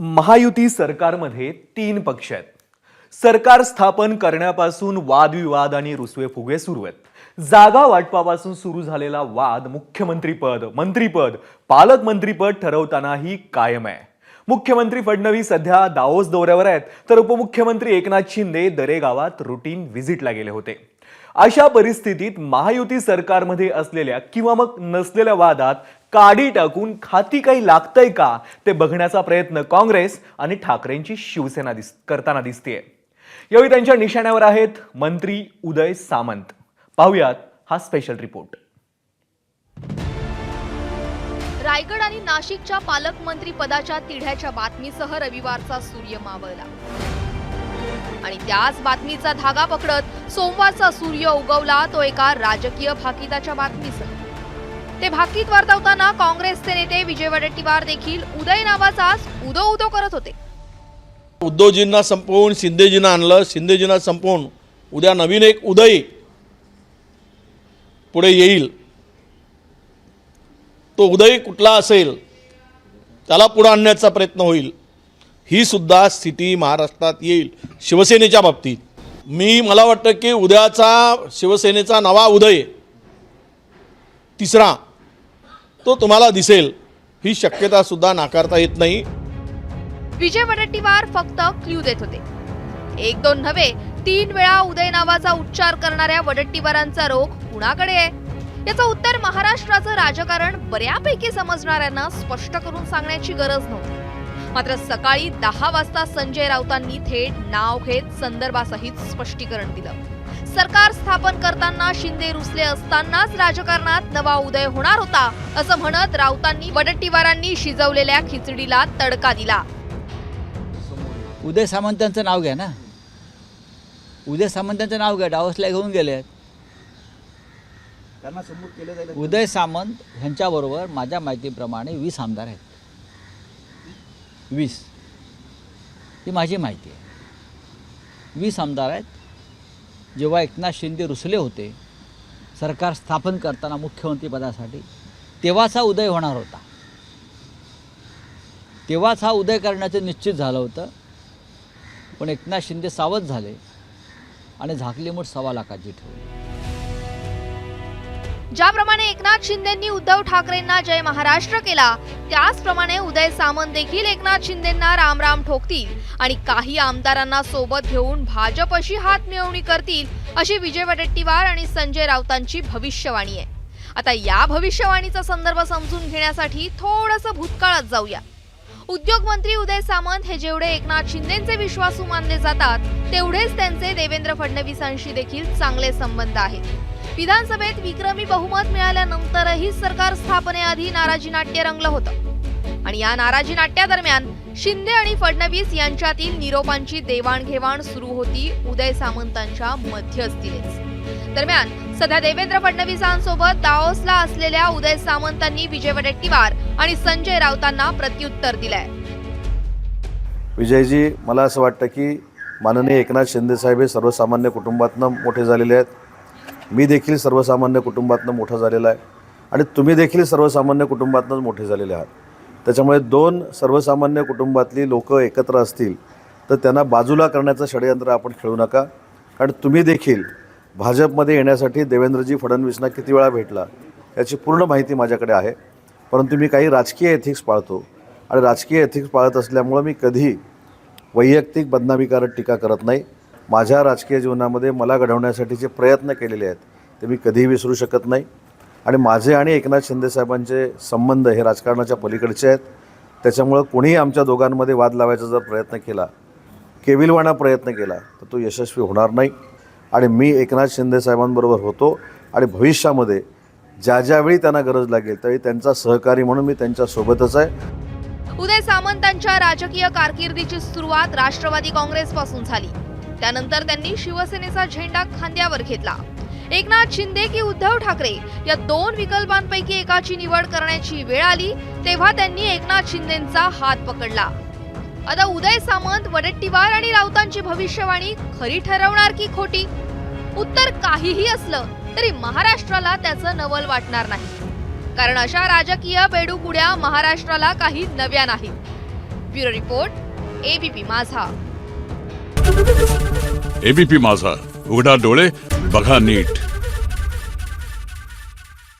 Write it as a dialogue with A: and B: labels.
A: महायुती सरकारमध्ये 3 पक्ष आहेत. सरकार स्थापन करण्यापासून वादविवाद आणि रुसवे-फुगवे सुरू आहेत. जागा वाटपापासून सुरू झालेला वाद मुख्यमंत्रीपद, मंत्रीपद, पालकमंत्रीपद ठरवतानाही कायम आहे. मुख्यमंत्री फडणवीस सध्या दावोस दौऱ्यावर आहेत, तर उपमुख्यमंत्री एकनाथ शिंदे दरेगावात रुटीन व्हिजिटला गेले होते. अशा परिस्थितीत महायुती सरकारमध्ये असलेल्या किंवा मग नसलेल्या वादात काडी टाकून खाती काही लागतंय का ते बघण्याचा प्रयत्न काँग्रेस आणि ठाकरेंची शिवसेना करताना दिसतेय. यावेळी त्यांच्या निशाण्यावर आहेत मंत्री उदय सामंत. पाहुयात हा स्पेशल रिपोर्ट.
B: रायगड आणि नाशिकच्या पालकमंत्री पदाच्या तिढ्याच्या बातमीसह रविवारचा सूर्य मावळला आणि त्याच बातमीचा धागा पकडत सोमवारचा सूर्य उगवला, तो एका राजकीय भाकीताच्या बातमीसह. ते भाकीत वर्तवताना काँग्रेसचे नेते विजय वडेट्टीवार देखील उदय नावाचाच उदो उदो करत होते.
C: उद्धवजींना संपवून शिंदेजींना आणलं, शिंदेजींना संपवून उद्या नवीन एक उदय पुढे येईल. तो उदय कुठला असेल त्याला पुढे आणण्याचा प्रयत्न होईल. ही सुद्धा स्थिती महाराष्ट्रात येईल शिवसेनेच्या बाबतीत. मला वाटतं की उद्याचा शिवसेनेचा नवा उदय तिसरा तो तुम्हाला दिसेल, ही शक्यता सुद्धा नाकारता येत नाही.
B: विजय वडेट्टीवार फक्त क्ल्यू देत होते. 1-2 नव्हे 3 वेळा उदय नावाचा उच्चार करणाऱ्या वडेट्टीवारांचा रोख कुणाकडे आहे याचं उत्तर महाराष्ट्राचं राजकारण बऱ्यापैकी समजणाऱ्यांना स्पष्ट करून सांगण्याची गरज नव्हती. मात्र सकाळी 10 वाजता संजय राऊतांनी थेट नाव घेत संदर्भासहित स्पष्टीकरण दिलं. सरकार स्थापन करताना शिंदे रुसले असतानाच राजकारणात नवा उदय होणार होता असं म्हणत राऊतांनी वडेट्टीवारांनी शिजवलेल्या खिचडीला तडका दिला.
D: उदय सामंतांचं नाव घ्या ना, उदय सामंतांचं नाव घ्या. डावसला घेऊन गेले. उदय सामंत ह्यांच्याबरोबर माझ्या माहितीप्रमाणे 20 आमदार आहेत. 20 ही माझी माहिती आहे. 20 आमदार आहेत. जेव्हा एकनाथ शिंदे रुसले होते सरकार स्थापन करताना मुख्यमंत्रीपदासाठी, तेव्हाच हा उदय होणार होता. तेव्हाच हा उदय करण्याचं निश्चित झालं होतं. पण एकनाथ शिंदे सावध झाले आणि झाकली मूठ 1.25 लाखाची ठेवली.
B: ज्याप्रमाणे एकनाथ शिंदेंनी उद्धव ठाकरेंना जय महाराष्ट्र केला, त्याचप्रमाणे उदय सामंत देखील एकनाथ शिंदेंना राम राम ठोकतील आणि काही आमदारांना सोबत घेऊन भाजपशी हात मिळवणी करतील, अशी विजय वडेट्टीवार आणि संजय राऊतांची भविष्यवाणी आहे. आता या भविष्यवाणीचा संदर्भ समजून घेण्यासाठी थोडंसं भूतकाळात जाऊया. उद्योग मंत्री उदय सामंत हे जेवढे एकनाथ शिंदेंचे विश्वासू मानले जातात, तेवढेच त्यांचे देवेंद्र फडणवीसांशी देखील चांगले संबंध आहेत. विधानसभेत विक्रमी बहुमत मिळाल्यानंतरही सरकार स्थापनेआधी नाराजी नाट्य रंगलं होतं आणि या नाराजी नाट्यादरम्यान शिंदे आणि फडणवीस यांच्यातील निरोपांची देवाणघेवाण सुरू होती उदय सामंतांच्या मध्यस्थीनेच. दरम्यान सध्या देवेंद्र फडणवीसांसोबत दाओसला असलेल्या उदय सामंतांनी विजय वडेट्टीवार आणि संजय राऊतांना प्रत्युत्तर दिलंय.
E: विजयजी, मला असं वाटतं की माननीय एकनाथ शिंदे साहेब हे सर्वसामान्य कुटुंबातनं मोठे झालेले आहेत. मी देखील सर्वसामान्य कुटुंबातनं मोठा झालेला आहे आणि तुम्ही देखील सर्वसामान्य कुटुंबातनंच मोठे झालेले आहात. त्याच्यामुळे 2 सर्वसामान्य कुटुंबातली लोक एकत्र असतील तर त्यांना बाजूला करण्याचं षडयंत्र आपण खेळू नका. कारण तुम्ही देखील भाजपमध्ये येण्यासाठी देवेंद्रजी फडणवीसना किती वेळा भेटला याची पूर्ण माहिती माझ्याकडे आहे. परंतु मी काही राजकीय एथिक्स पाळतो आणि राजकीय एथिक्स पाळत असल्यामुळं मी कधी वैयक्तिक बदनामीकारक टीका करत नाही. माझ्या राजकीय जीवनामध्ये मला घडवण्यासाठीचे प्रयत्न केलेले आहेत ते मी कधीही विसरू शकत नाही. आणि माझे आणि एकनाथ शिंदे साहेबांचे संबंध हे राजकारणाच्या पलीकडचे आहेत. त्याच्यामुळं कोणीही आमच्या दोघांमध्ये वाद लावायचा जर प्रयत्न केला, केविलवाणा प्रयत्न केला, तर तो यशस्वी होणार नाही. आणि मी एकनाथ शिंदे साहेबांबरोबर होतो आणि भविष्यामध्ये ज्यावेळी त्यांना गरज लागेल त्यावेळी त्यांचा सहकारी म्हणून मी त्यांच्यासोबतच आहे.
B: उदय सामंतांच्या राजकीय कारकिर्दीची सुरुवात राष्ट्रवादी काँग्रेसपासून झाली. त्यानंतर त्यांनी शिवसेनेचा झेंडा खांद्यावर घेतला. एकनाथ शिंदे की उद्धव ठाकरे या 2 विकल्पांपैकी एकाची निवड करण्याची वेळ आली तेव्हा त्यांनी एकनाथ शिंदेंचा हात पकडला. आता उदय सामंत, वडेट्टीवार आणि राऊतांची भविष्यवाणी खरी ठरवणार की खोटी? उत्तर काहीही असलं तरी महाराष्ट्राला त्याचं नवल वाटणार नाही. कारण अशा राजकीय बेडूक उड्या महाराष्ट्राला काही नव्या नाहीत. ब्युरो रिपोर्ट, एबीपी माझा.
F: एबीपी माझा, उघडा डोळे बघा नीट.